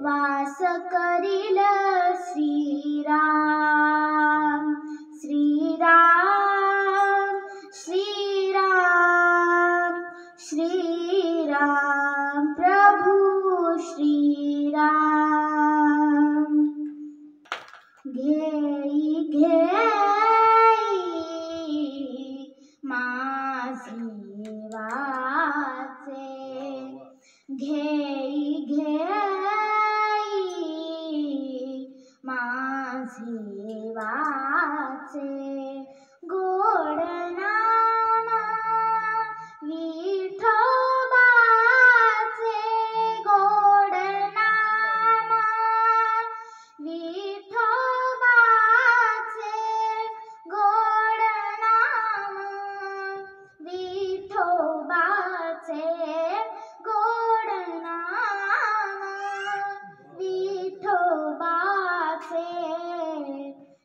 वास करील श्रीराम श्रीराम श्रीराम श्रीराम प्रभु श्रीराम। घेई घेई माझे वाचे, घेई घेई माझे वाचे, गोड नाम विठोबाचे, गोड नाम विठोबाचे, गोड नाम विठोबाचे, गोड नाम विठोबाचे।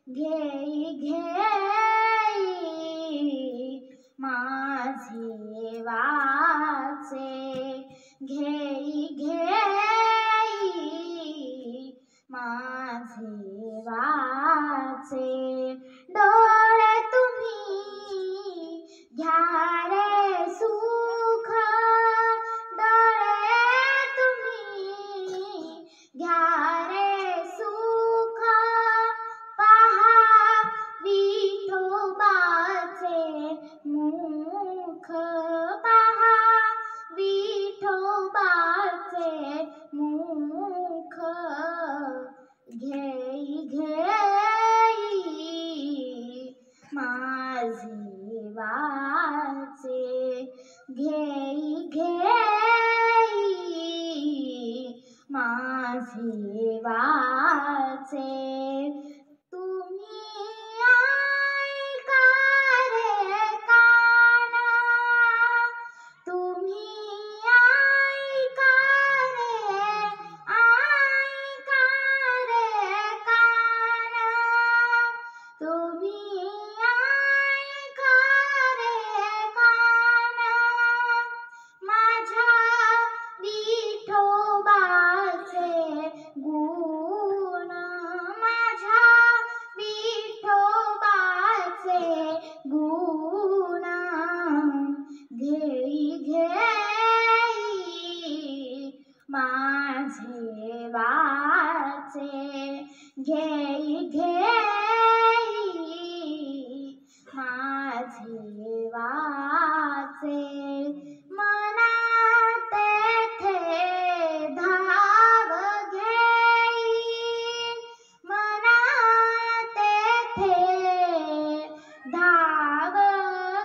घेई घेई माझे वाचे, घेई घेई माझे वाचे, डोळे तुम्ही घ्या रे सुख, डोळे तुम्ही घ्या रे सुख, पहा विठोबाचे मुख, पहा विठोबाचे मुख। घेई घेई माझे वाचे, घेई घेई माझे वाचे, तुम्ही ऐका रे काना, तुम्ही ऐका रे काना, तुम्ही ऐका रे काना, माझ्या विठोबाचे गुण, माझ्या विठोबाचे गुण। घेई घेई माझे वाचे, घेई घेई माझे वाचे, मना तेथे धाव घेई, मना तेथे धाव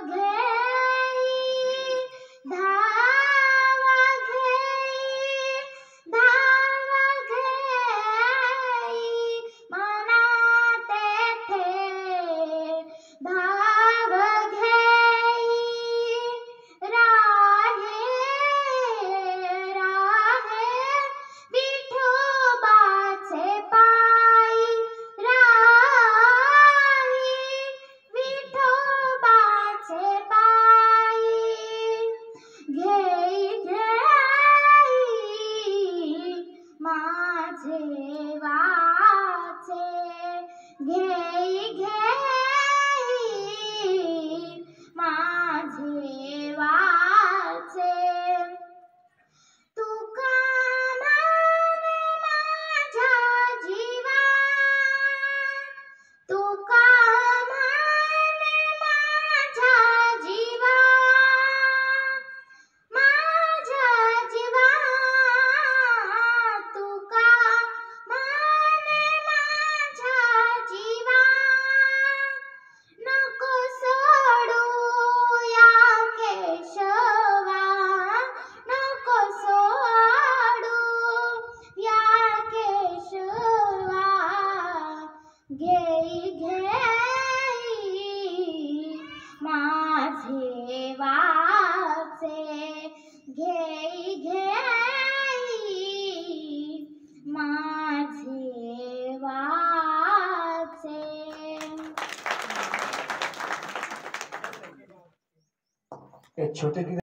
घेई, धाव घेई, धाव घेई, मना तेथे धाव घेई, राहे राहे विठोबाचे पायी, राही विठोबाचे पायी। घेई घेई माझे वाचे, घेई घेई माझे वाचे, तुका माने माझ्या जीवा, तुका माने माझ्या जीवा, माझ्या जीवा, तुका माने माझ्या जीवा, नको सोडू या केशवा, नको सोडू या केशवा। घेई घेई माझे वाचे, घेई घेई माझे वाचे। एक छोटे